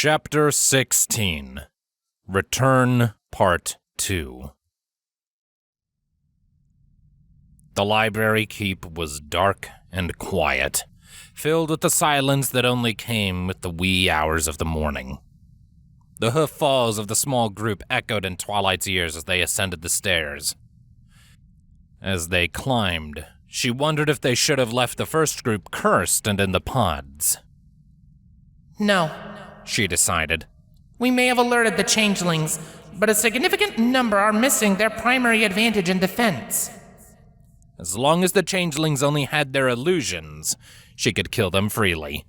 Chapter 16. Return Part 2. The library keep was dark and quiet, filled with the silence that only came with the wee hours of the morning. The hoof falls of the small group echoed in Twilight's ears as they ascended the stairs. As they climbed, she wondered if they should have left the first group cursed and in the pods. No, she decided. We may have alerted the changelings, but a significant number are missing their primary advantage in defense. As long as the changelings only had their illusions, she could kill them freely.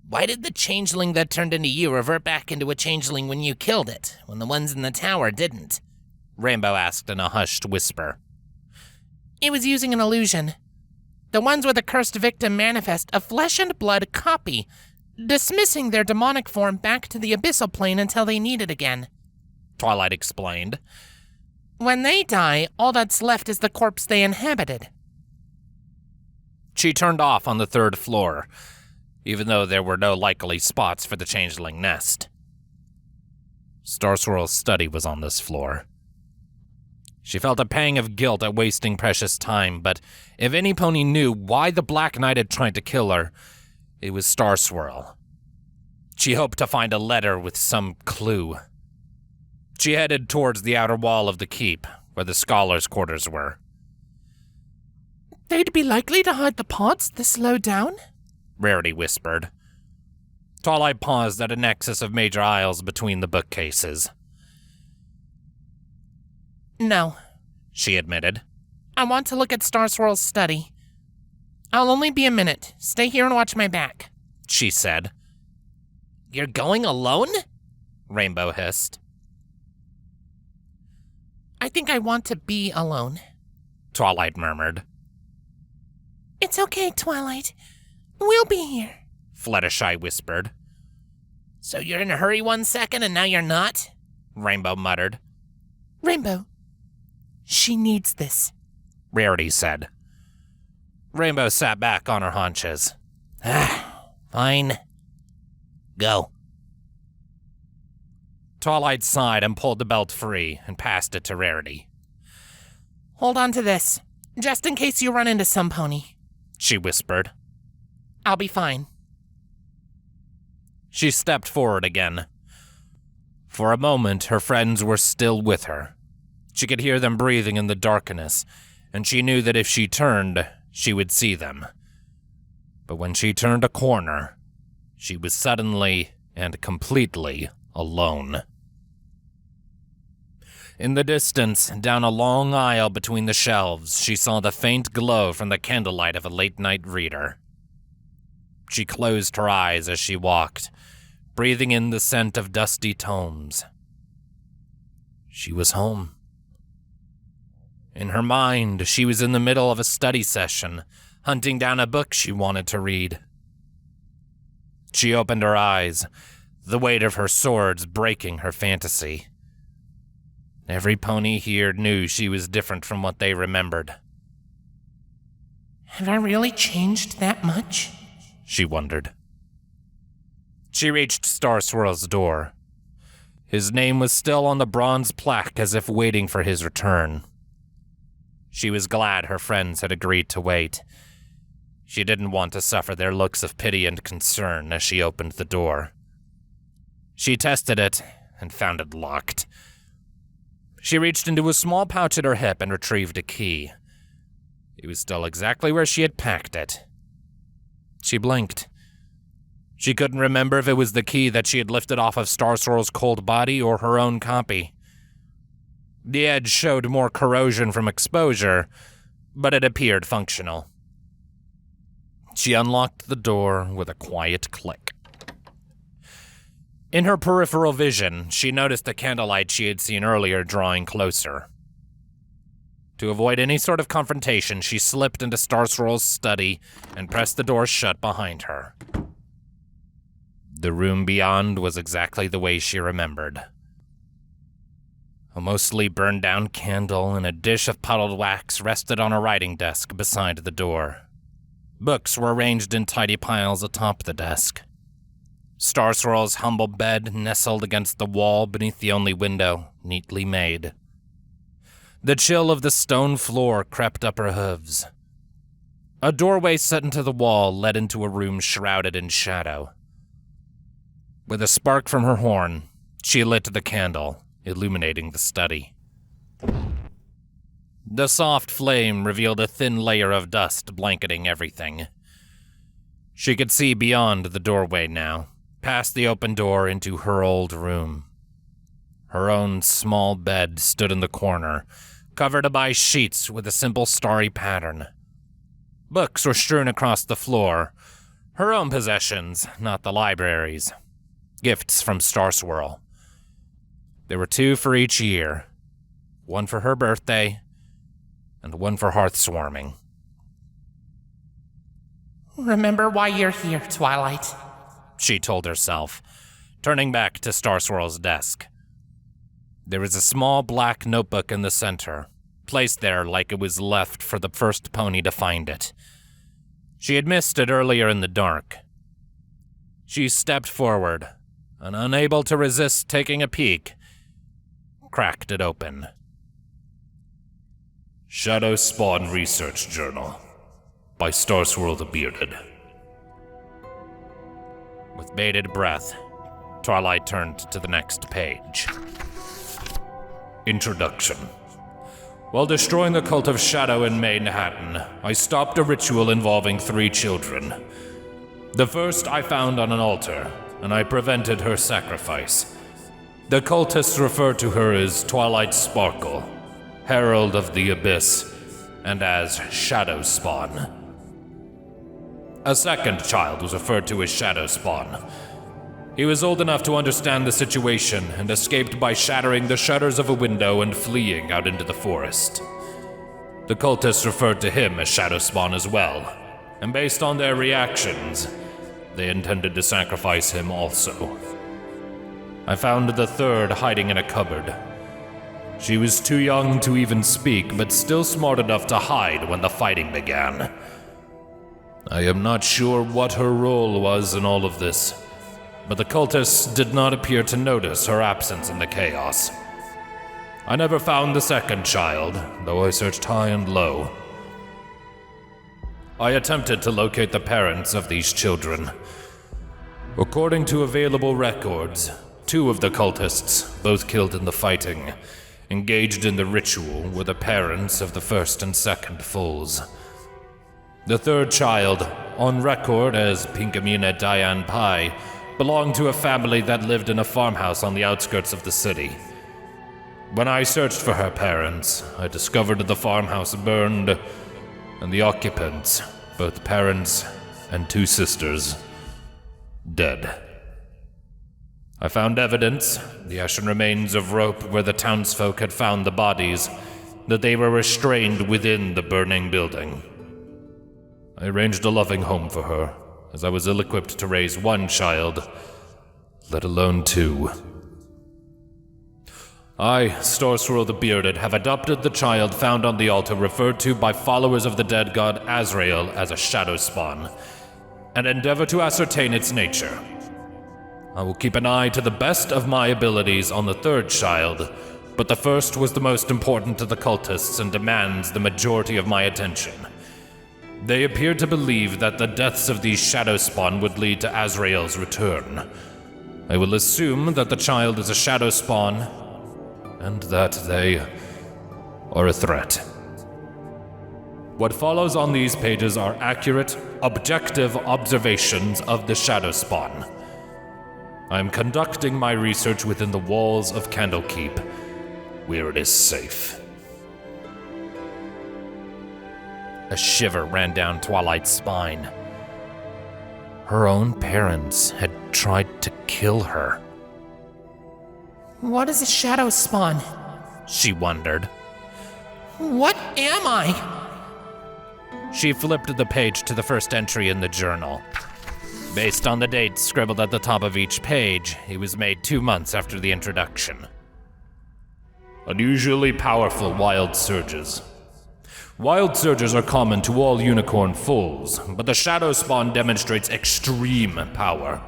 Why did the changeling that turned into you revert back into a changeling when you killed it, when the ones in the tower didn't? Rainbow asked in a hushed whisper. It was using an illusion. The ones with the cursed victim manifest a flesh and blood copy, dismissing their demonic form back to the abyssal plane until they need it again, Twilight explained. When they die, all that's left is the corpse they inhabited. She turned off on the third floor, even though there were no likely spots for the changeling nest. Starswirl's study was on this floor. She felt a pang of guilt at wasting precious time, but if any pony knew why the Black Knight had tried to kill her, it was Starswirl. She hoped to find a letter with some clue. She headed towards the outer wall of the keep, where the scholars' quarters were. They'd be likely to hide the pods this low down? Rarity whispered. Twilight paused at a nexus of major aisles between the bookcases. No, she admitted. I want to look at Starswirl's study. I'll only be a minute. Stay here and watch my back, she said. You're going alone? Rainbow hissed. I think I want to be alone, Twilight murmured. It's okay, Twilight. We'll be here, Fluttershy whispered. So you're in a hurry 1 second and now you're not? Rainbow muttered. Rainbow, she needs this, Rarity said. Rainbow sat back on her haunches. Fine. Go. Twilight sighed and pulled the belt free and passed it to Rarity. Hold on to this, just in case you run into some pony, she whispered. I'll be fine. She stepped forward again. For a moment, her friends were still with her. She could hear them breathing in the darkness, and she knew that if she turned, she would see them. But when she turned a corner, she was suddenly and completely alone. In the distance, down a long aisle between the shelves, she saw the faint glow from the candlelight of a late-night reader. She closed her eyes as she walked, breathing in the scent of dusty tomes. She was home. In her mind, she was in the middle of a study session, hunting down a book she wanted to read. She opened her eyes, the weight of her swords breaking her fantasy. Every pony here knew she was different from what they remembered. Have I really changed that much? She wondered. She reached Starswirl's door. His name was still on the bronze plaque as if waiting for his return. She was glad her friends had agreed to wait. She didn't want to suffer their looks of pity and concern as she opened the door. She tested it and found it locked. She reached into a small pouch at her hip and retrieved a key. It was still exactly where she had packed it. She blinked. She couldn't remember if it was the key that she had lifted off of Starswirl's cold body or her own copy. The edge showed more corrosion from exposure, but it appeared functional. She unlocked the door with a quiet click. In her peripheral vision, she noticed the candlelight she had seen earlier drawing closer. To avoid any sort of confrontation, she slipped into Starswirl's study and pressed the door shut behind her. The room beyond was exactly the way she remembered. A mostly burned-down candle and a dish of puddled wax rested on a writing desk beside the door. Books were arranged in tidy piles atop the desk. Star Swirl's humble bed nestled against the wall beneath the only window, neatly made. The chill of the stone floor crept up her hooves. A doorway set into the wall led into a room shrouded in shadow. With a spark from her horn, she lit the candle, illuminating the study. The soft flame revealed a thin layer of dust blanketing everything. She could see beyond the doorway now, past the open door into her old room. Her own small bed stood in the corner, covered by sheets with a simple starry pattern. Books were strewn across the floor, her own possessions, not the library's. Gifts from Star Swirl. There were 2 for each year, one for her birthday, and one for hearthswarming. Remember why you're here, Twilight, she told herself, turning back to Star Swirl's desk. There was a small black notebook in the center, placed there like it was left for the first pony to find it. She had missed it earlier in the dark. She stepped forward, and unable to resist taking a peek, cracked it open. Shadow Spawn Research Journal by Star Swirl the Bearded. With bated breath, Twilight turned to the next page. Introduction. While destroying the cult of Shadow in Manhattan, I stopped a ritual involving 3 children. The first I found on an altar, and I prevented her sacrifice. The cultists refer to her as Twilight Sparkle, Herald of the Abyss, and as Shadow Spawn. A second child was referred to as Shadow Spawn. He was old enough to understand the situation and escaped by shattering the shutters of a window and fleeing out into the forest. The cultists referred to him as Shadow Spawn as well, and based on their reactions, they intended to sacrifice him also. I found the third hiding in a cupboard. She was too young to even speak, but still smart enough to hide when the fighting began. I am not sure what her role was in all of this, but the cultists did not appear to notice her absence in the chaos. I never found the second child, though I searched high and low. I attempted to locate the parents of these children. According to available records, 2 of the cultists, both killed in the fighting, engaged in the ritual were the parents of the first and second foals. The third child, on record as Pinkamina Diane Pai, belonged to a family that lived in a farmhouse on the outskirts of the city. When I searched for her parents, I discovered the farmhouse burned, and the occupants, both parents and 2 sisters, dead. I found evidence, the ashen remains of rope where the townsfolk had found the bodies, that they were restrained within the burning building. I arranged a loving home for her, as I was ill-equipped to raise 1 child, let alone 2. I, Star Swirl the Bearded, have adopted the child found on the altar referred to by followers of the dead god Azrael as a shadow spawn, and endeavor to ascertain its nature. I will keep an eye to the best of my abilities on the third child, but the first was the most important to the cultists and demands the majority of my attention. They appeared to believe that the deaths of these shadow spawn would lead to Azrael's return. I will assume that the child is a shadow spawn, and that they are a threat. What follows on these pages are accurate, objective observations of the shadow spawn. I am conducting my research within the walls of Candlekeep, where it is safe. A shiver ran down Twilight's spine. Her own parents had tried to kill her. What is a shadow spawn? She wondered. What am I? She flipped the page to the first entry in the journal. Based on the date scribbled at the top of each page, it was made 2 months after the introduction. Unusually powerful wild surges. Wild surges are common to all unicorn foals, but the shadow spawn demonstrates extreme power.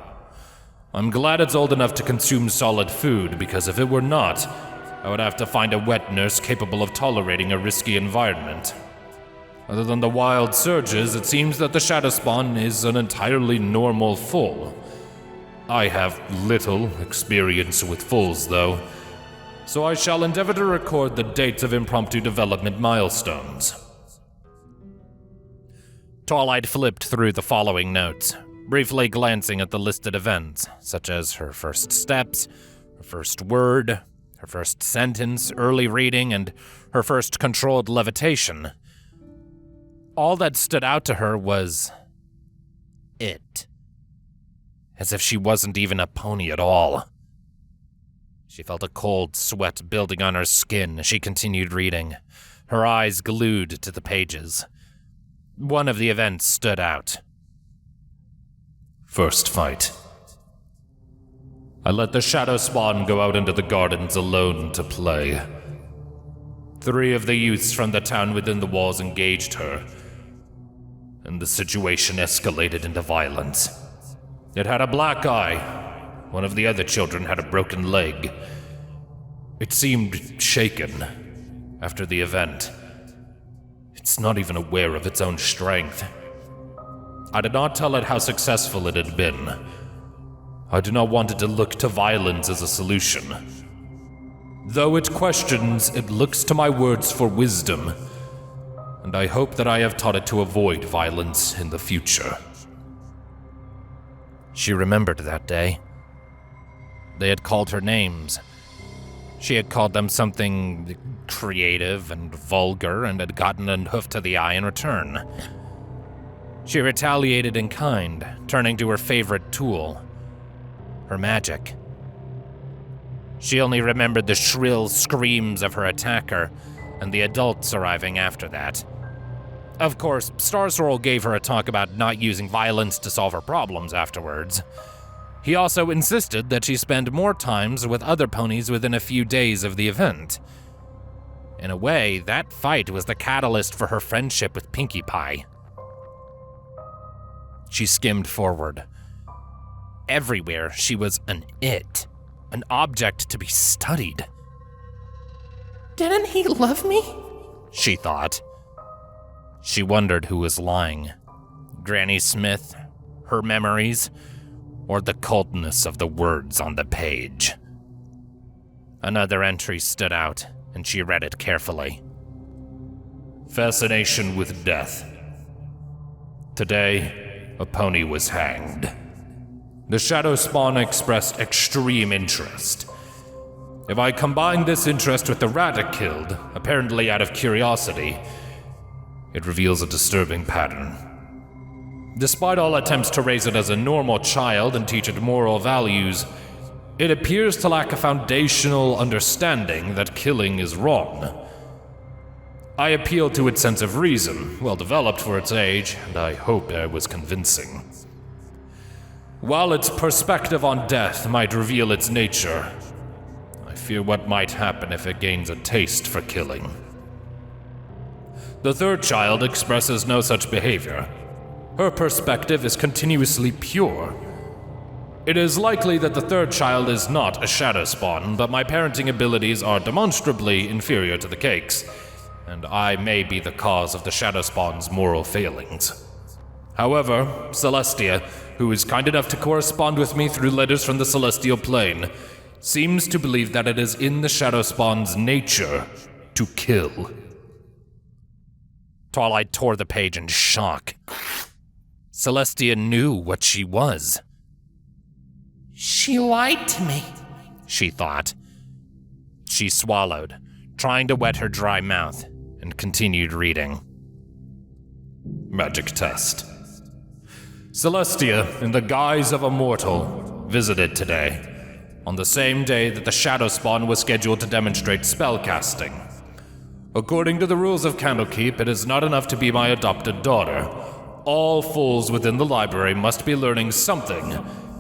I'm glad it's old enough to consume solid food, because if it were not, I would have to find a wet nurse capable of tolerating a risky environment. Other than the wild surges, it seems that the shadow spawn is an entirely normal foal. I have little experience with foals, though, so I shall endeavor to record the dates of impromptu development milestones. Twilight flipped through the following notes, briefly glancing at the listed events, such as her first steps, her first word, her first sentence, early reading, and her first controlled levitation. All that stood out to her was it. As if she wasn't even a pony at all. She felt a cold sweat building on her skin as she continued reading, her eyes glued to the pages. One of the events stood out. First fight. I let the shadow spawn go out into the gardens alone to play. 3 of the youths from the town within the walls engaged her, and the situation escalated into violence. It had a black eye. One of the other children had a broken leg. It seemed shaken after the event. It's not even aware of its own strength. I did not tell it how successful it had been. I do not want it to look to violence as a solution. Though it questions, it looks to my words for wisdom, and I hope that I have taught it to avoid violence in the future. She remembered that day. They had called her names. She had called them something creative and vulgar and had gotten a hoof to the eye in return. She retaliated in kind, turning to her favorite tool, her magic. She only remembered the shrill screams of her attacker and the adults arriving after that. Of course, Star Swirl gave her a talk about not using violence to solve her problems afterwards. He also insisted that she spend more times with other ponies within a few days of the event. In a way, that fight was the catalyst for her friendship with Pinkie Pie. She skimmed forward. Everywhere, she was an object to be studied. Didn't he love me? She thought. She wondered who was lying. Granny Smith, her memories, or the coldness of the words on the page. Another entry stood out, and she read it carefully. Fascination with death. Today, a pony was hanged. The shadow spawn expressed extreme interest. If I combine this interest with the rat it killed, apparently out of curiosity, it reveals a disturbing pattern. Despite all attempts to raise it as a normal child and teach it moral values, it appears to lack a foundational understanding that killing is wrong. I appealed to its sense of reason, well developed for its age, and I hope I was convincing. While its perspective on death might reveal its nature, I fear what might happen if it gains a taste for killing. The third child expresses no such behavior. Her perspective is continuously pure. It is likely that the third child is not a shadow spawn, but my parenting abilities are demonstrably inferior to the cake's, and I may be the cause of the shadow spawn's moral failings. However, Celestia, who is kind enough to correspond with me through letters from the celestial plane, seems to believe that it is in the shadow spawn's nature to kill. Twilight tore the page in shock. Celestia knew what she was. She lied to me, she thought. She swallowed, trying to wet her dry mouth, and continued reading. Magic test. Celestia, in the guise of a mortal, visited today, on the same day that the shadow spawn was scheduled to demonstrate spellcasting. According to the rules of Candlekeep, it is not enough to be my adopted daughter. All fools within the library must be learning something,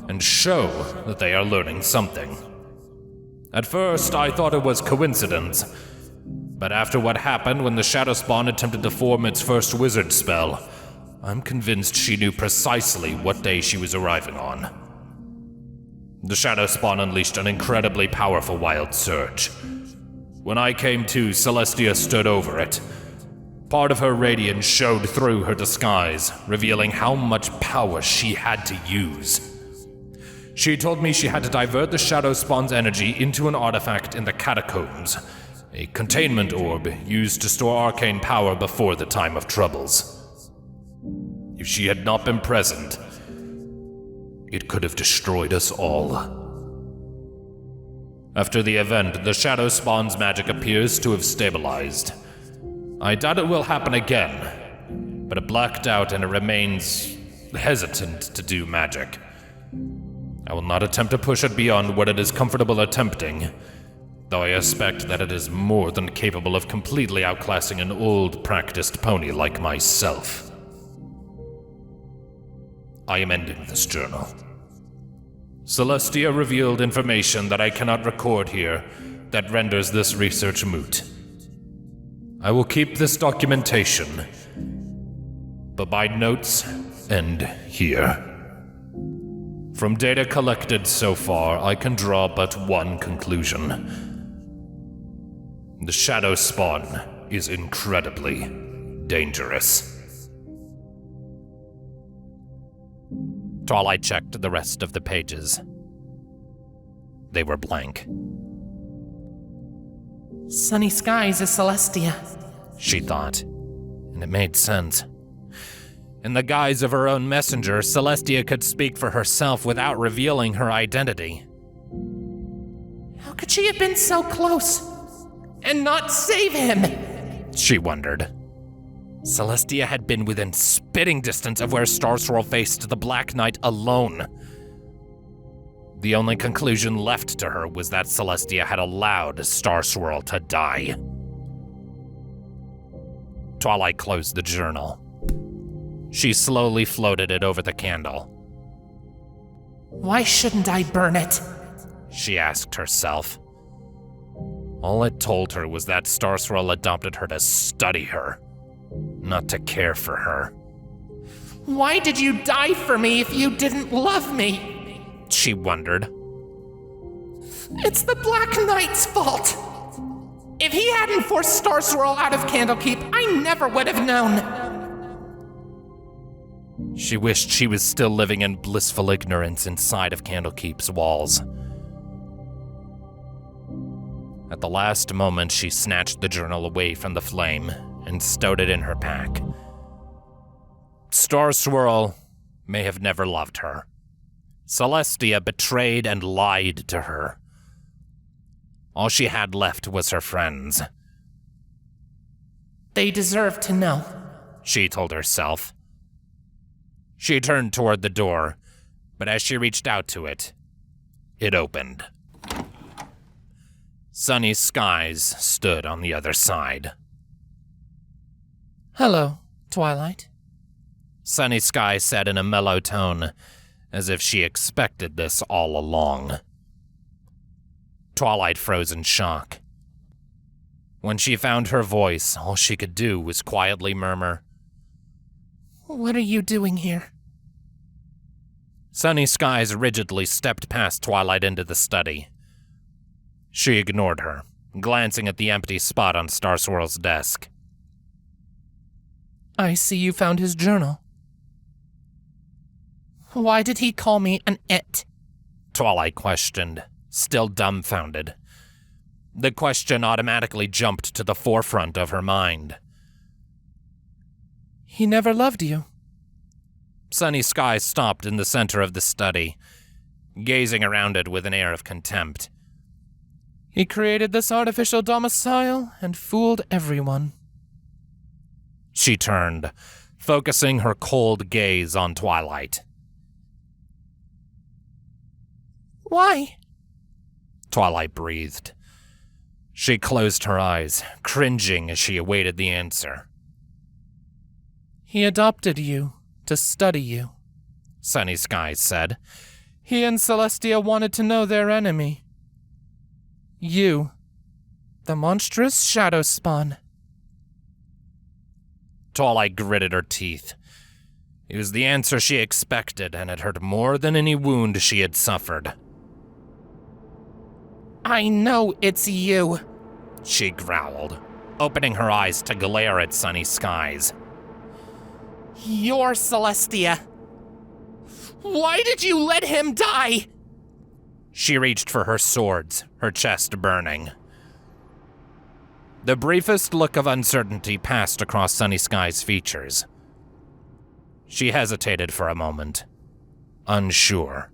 and show that they are learning something. At first, I thought it was coincidence, but after what happened when the shadow spawn attempted to form its first wizard spell, I'm convinced she knew precisely what day she was arriving on. The shadow spawn unleashed an incredibly powerful wild surge. When I came to, Celestia stood over it. Part of her radiance showed through her disguise, revealing how much power she had to use. She told me she had to divert the shadow spawn's energy into an artifact in the catacombs, a containment orb used to store arcane power before the time of troubles. If she had not been present, it could have destroyed us all. After the event, the shadow spawn's magic appears to have stabilized. I doubt it will happen again, but it blacked out and it remains hesitant to do magic. I will not attempt to push it beyond what it is comfortable attempting, though I expect that it is more than capable of completely outclassing an old, practiced pony like myself. I am ending this journal. Celestia revealed information that I cannot record here that renders this research moot. I will keep this documentation, but my notes end here. From data collected so far, I can draw but one conclusion. The shadow spawn is incredibly dangerous. Twilight checked the rest of the pages. They were blank. Sunny skies is Celestia, she thought, and it made sense. In the guise of her own messenger, Celestia could speak for herself without revealing her identity. How could she have been so close and not save him? She wondered. Celestia had been within spitting distance of where Star Swirl faced the Black Knight alone. The only conclusion left to her was that Celestia had allowed Star Swirl to die. Twilight closed the journal. She slowly floated it over the candle. Why shouldn't I burn it? She asked herself. All it told her was that Star Swirl adopted her to study her, not to care for her. Why did you die for me if you didn't love me? She wondered. It's the Black Knight's fault. If he hadn't forced Star Swirl out of Candlekeep, I never would have known. She wished she was still living in blissful ignorance inside of Candlekeep's walls. At the last moment, she snatched the journal away from the flame and stowed it in her pack. Star Swirl may have never loved her. Celestia betrayed and lied to her. All she had left was her friends. They deserve to know, she told herself. She turned toward the door, but as she reached out to it, it opened. Sunny skies stood on the other side. Hello, Twilight. Sunny Sky said in a mellow tone, as if she expected this all along. Twilight froze in shock. When she found her voice, all she could do was quietly murmur, What are you doing here? Sunny Skies rigidly stepped past Twilight into the study. She ignored her, glancing at the empty spot on Star Swirl's desk. I see you found his journal. Why did he call me an it? Twilight questioned, still dumbfounded. The question automatically jumped to the forefront of her mind. He never loved you. Sunny Sky stopped in the center of the study, gazing around it with an air of contempt. He created this artificial domicile and fooled everyone. She turned, focusing her cold gaze on Twilight. Why? Twilight breathed. She closed her eyes, cringing as she awaited the answer. He adopted you to study you, Sunny Skies said. He and Celestia wanted to know their enemy. You, the monstrous shadow spawn. Twilight gritted her teeth. It was the answer she expected, and it hurt more than any wound she had suffered. I know it's you. She growled, opening her eyes to glare at sunny skies. You're Celestia. Why did you let him die? She reached for her swords, her chest burning. The briefest look of uncertainty passed across Sunny Sky's features. She hesitated for a moment, unsure.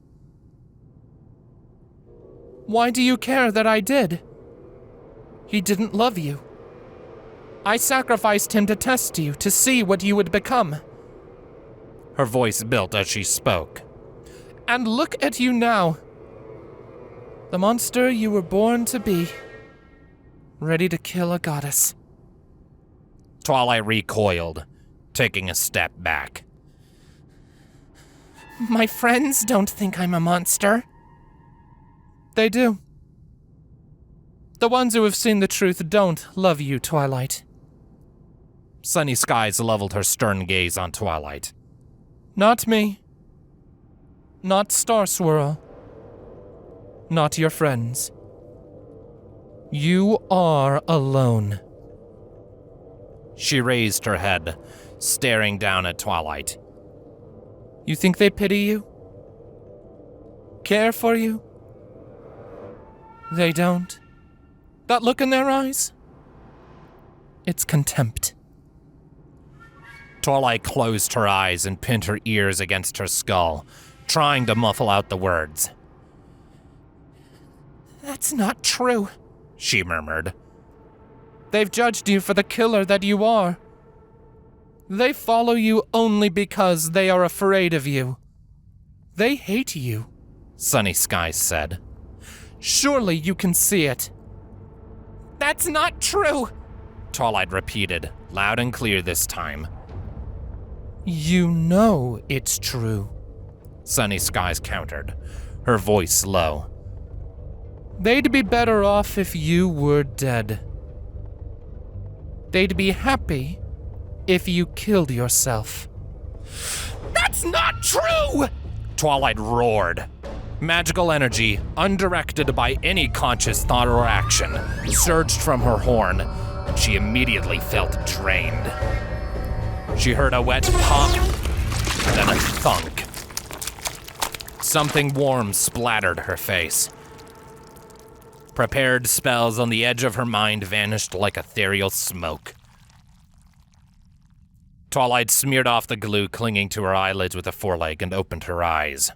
Why do you care that I did? He didn't love you. I sacrificed him to test you, to see what you would become. Her voice built as she spoke. And look at you now. The monster you were born to be. Ready to kill a goddess. Twilight recoiled, taking a step back. My friends don't think I'm a monster. They do. The ones who have seen the truth don't love you, Twilight. Sunny Skies leveled her stern gaze on Twilight. Not me. Not Star Swirl. Not your friends. You are alone. She raised her head, staring down at Twilight. You think they pity you? Care for you? They don't. That look in their eyes? It's contempt. Twilight closed her eyes and pinned her ears against her skull, trying to muffle out the words. That's not true, she murmured. They've judged you for the killer that you are. They follow you only because they are afraid of you. They hate you, Sunny Skies said. Surely you can see it. That's not true, Twilight repeated, loud and clear this time. You know it's true, Sunny Skies countered, her voice low. They'd be better off if you were dead. They'd be happy if you killed yourself. That's not true! Twilight roared. Magical energy, undirected by any conscious thought or action, surged from her horn, and she immediately felt drained. She heard a wet pop, then a thunk. Something warm splattered her face. Prepared spells on the edge of her mind vanished like ethereal smoke. Twilight smeared off the glue clinging to her eyelids with a foreleg and opened her eyes.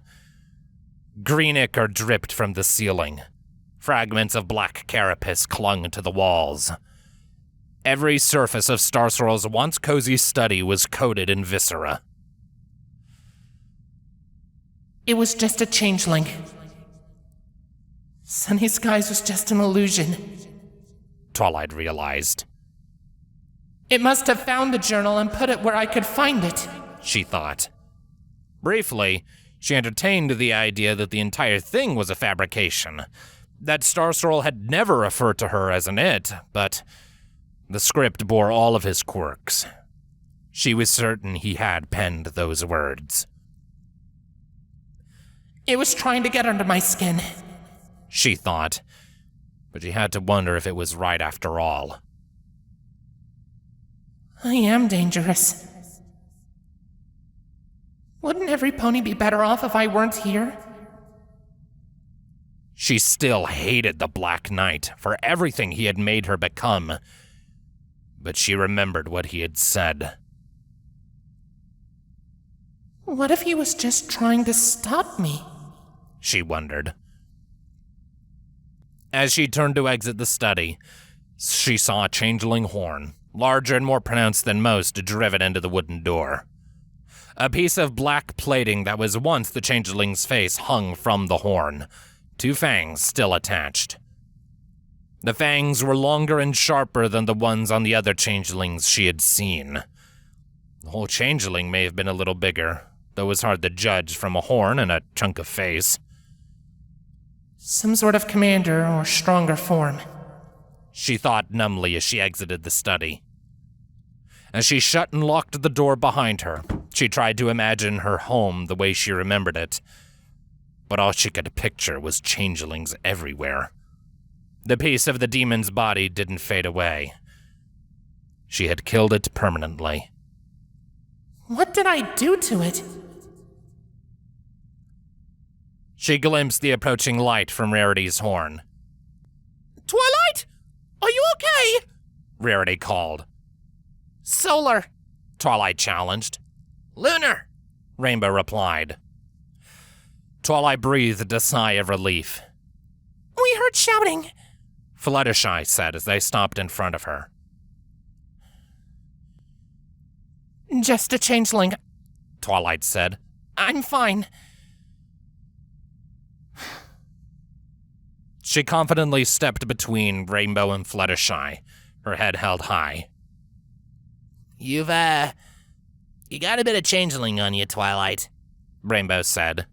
Green ichor dripped from the ceiling. Fragments of black carapace clung to the walls. Every surface of Star Swirl's once cozy study was coated in viscera. It was just a changeling. Sunny Skies was just an illusion, Twilight realized. It must have found the journal and put it where I could find it, she thought. Briefly, she entertained the idea that the entire thing was a fabrication, that Star Swirl had never referred to her as an it, but the script bore all of his quirks. She was certain he had penned those words. It was trying to get under my skin, she thought, but she had to wonder if it was right after all. I am dangerous. Wouldn't every pony be better off if I weren't here? She still hated the Black Knight for everything he had made her become, but she remembered what he had said. What if he was just trying to stop me? She wondered. As she turned to exit the study, she saw a changeling horn, larger and more pronounced than most, driven into the wooden door. A piece of black plating that was once the changeling's face hung from the horn, 2 fangs still attached. The fangs were longer and sharper than the ones on the other changelings she had seen. The whole changeling may have been a little bigger, though it was hard to judge from a horn and a chunk of face. Some sort of commander or stronger form, she thought numbly as she exited the study. As she shut and locked the door behind her, she tried to imagine her home the way she remembered it, but all she could picture was changelings everywhere. The piece of the demon's body didn't fade away. She had killed it permanently. What did I do to it? She glimpsed the approaching light from Rarity's horn. Twilight? Are you okay? Rarity called. Solar, Twilight challenged. lunar. Rainbow replied. Twilight breathed a sigh of relief. We heard shouting. Fluttershy said as they stopped in front of her. Just a changeling. Twilight said. I'm fine. She confidently stepped between Rainbow and Fluttershy, her head held high. You got a bit of changeling on you, Twilight, Rainbow said.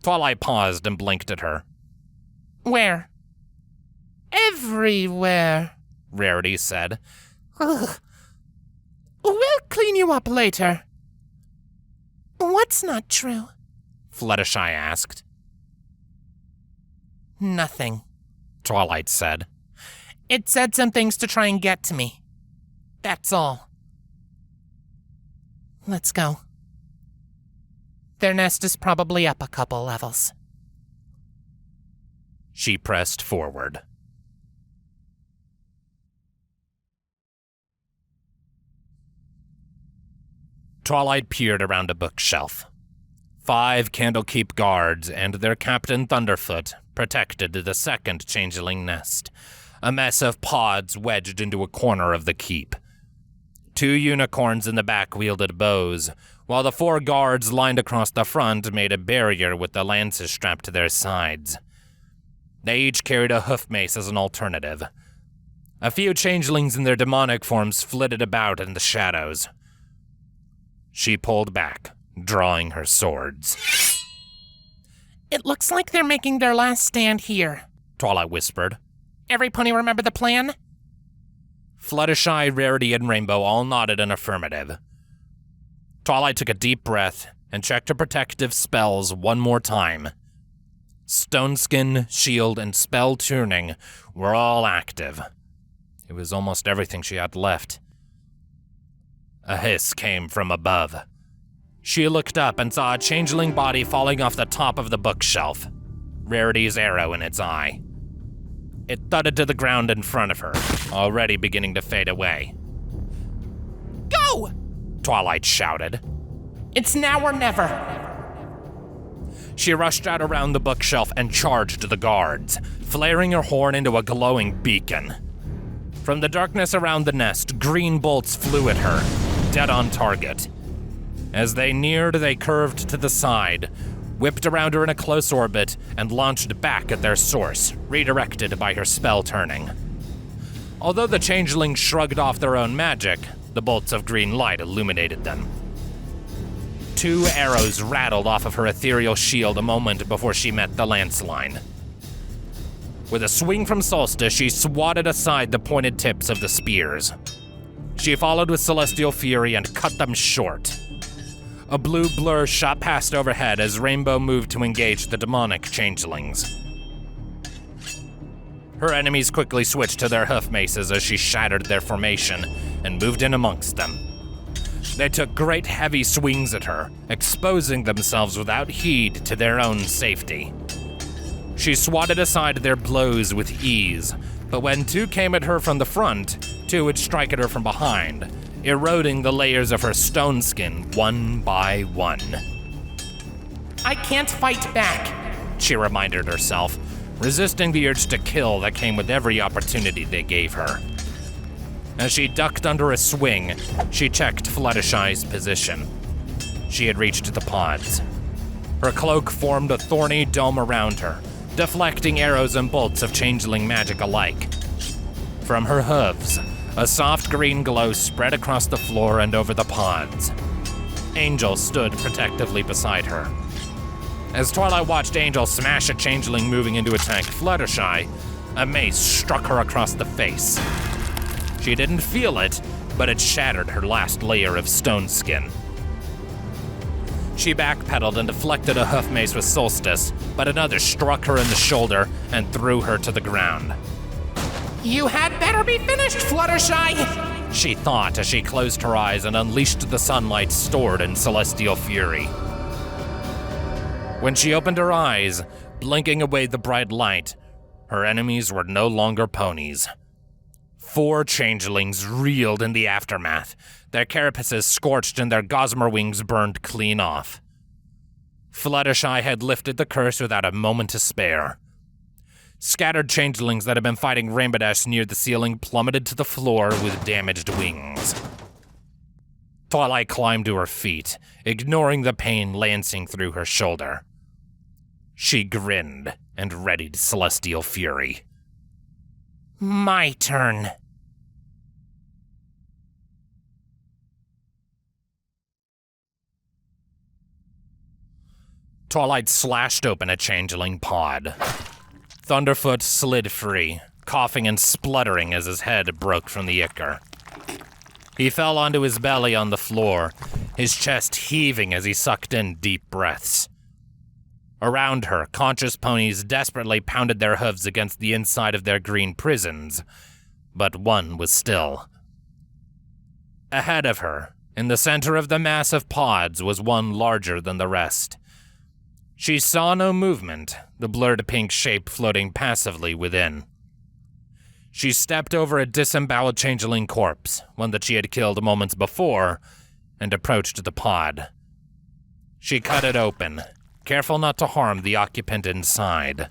Twilight paused and blinked at her. Where? Everywhere, Rarity said. Ugh. We'll clean you up later. What's not true? Fluttershy asked. Nothing, Twilight said. It said some things to try and get to me. That's all. Let's go. Their nest is probably up a couple levels. She pressed forward. Twilight peered around a bookshelf. 5 Candlekeep guards and their captain Thunderfoot protected the second changeling nest, a mess of pods wedged into a corner of the keep. 2 unicorns in the back wielded bows, while the 4 guards lined across the front made a barrier with the lances strapped to their sides. They each carried a hoof mace as an alternative. A few changelings in their demonic forms flitted about in the shadows. She pulled back, drawing her swords. It looks like they're making their last stand here, Twilight whispered. Every pony remember the plan? Fluttershy, Rarity, and Rainbow all nodded in affirmative. Twilight took a deep breath and checked her protective spells one more time. Stoneskin, shield, and spell tuning were all active. It was almost everything she had left. A hiss came from above. She looked up and saw a changeling body falling off the top of the bookshelf, Rarity's arrow in its eye. It thudded to the ground in front of her, already beginning to fade away. Go! Twilight shouted. It's now or never. She rushed out around the bookshelf and charged the guards, flaring her horn into a glowing beacon. From the darkness around the nest, green bolts flew at her, dead on target. As they neared, they curved to the side, whipped around her in a close orbit, and launched back at their source, redirected by her spell turning. Although the changelings shrugged off their own magic, the bolts of green light illuminated them. 2 arrows rattled off of her ethereal shield a moment before she met the lance line. With a swing from Solstice, she swatted aside the pointed tips of the spears. She followed with Celestial Fury and cut them short. A blue blur shot past overhead as Rainbow moved to engage the demonic changelings. Her enemies quickly switched to their hoof maces as she shattered their formation and moved in amongst them. They took great heavy swings at her, exposing themselves without heed to their own safety. She swatted aside their blows with ease, but when 2 came at her from the front, 2 would strike at her from behind, eroding the layers of her stone skin one by one. I can't fight back, she reminded herself, resisting the urge to kill that came with every opportunity they gave her. As she ducked under a swing, she checked Fluttershy's position. She had reached the pods. Her cloak formed a thorny dome around her, deflecting arrows and bolts of changeling magic alike. From her hooves, a soft green glow spread across the floor and over the pods. Angel stood protectively beside her. As Twilight watched Angel smash a changeling moving in to attack Fluttershy, a mace struck her across the face. She didn't feel it, but it shattered her last layer of stone skin. She backpedaled and deflected a hoof mace with Solstice, but another struck her in the shoulder and threw her to the ground. You had better be finished, Fluttershy! She thought as she closed her eyes and unleashed the sunlight stored in celestial fury. When she opened her eyes, blinking away the bright light, her enemies were no longer ponies. 4 changelings reeled in the aftermath, their carapaces scorched and their gossamer wings burned clean off. Fluttershy had lifted the curse without a moment to spare. Scattered changelings that had been fighting Rainbow Dash near the ceiling plummeted to the floor with damaged wings. Twilight climbed to her feet, ignoring the pain lancing through her shoulder. She grinned and readied celestial fury. My turn. Twilight slashed open a changeling pod. Thunderfoot slid free, coughing and spluttering as his head broke from the ichor. He fell onto his belly on the floor, his chest heaving as he sucked in deep breaths. Around her, conscious ponies desperately pounded their hooves against the inside of their green prisons, but one was still. Ahead of her, in the center of the mass of pods, was one larger than the rest. She saw no movement, the blurred pink shape floating passively within. She stepped over a disemboweled changeling corpse, one that she had killed moments before, and approached the pod. She cut it open, careful not to harm the occupant inside.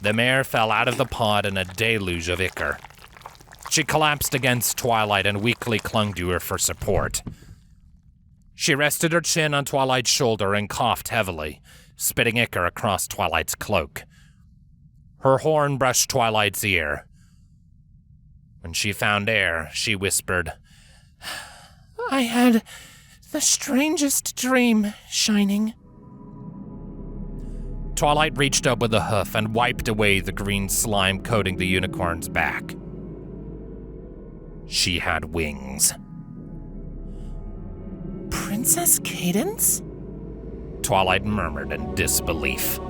The mare fell out of the pod in a deluge of ichor. She collapsed against Twilight and weakly clung to her for support. She rested her chin on Twilight's shoulder and coughed heavily, spitting ichor across Twilight's cloak. Her horn brushed Twilight's ear. When she found air, she whispered, I had the strangest dream, Shining. Twilight reached up with a hoof and wiped away the green slime coating the unicorn's back. She had wings. Princess Cadence? Twilight murmured in disbelief.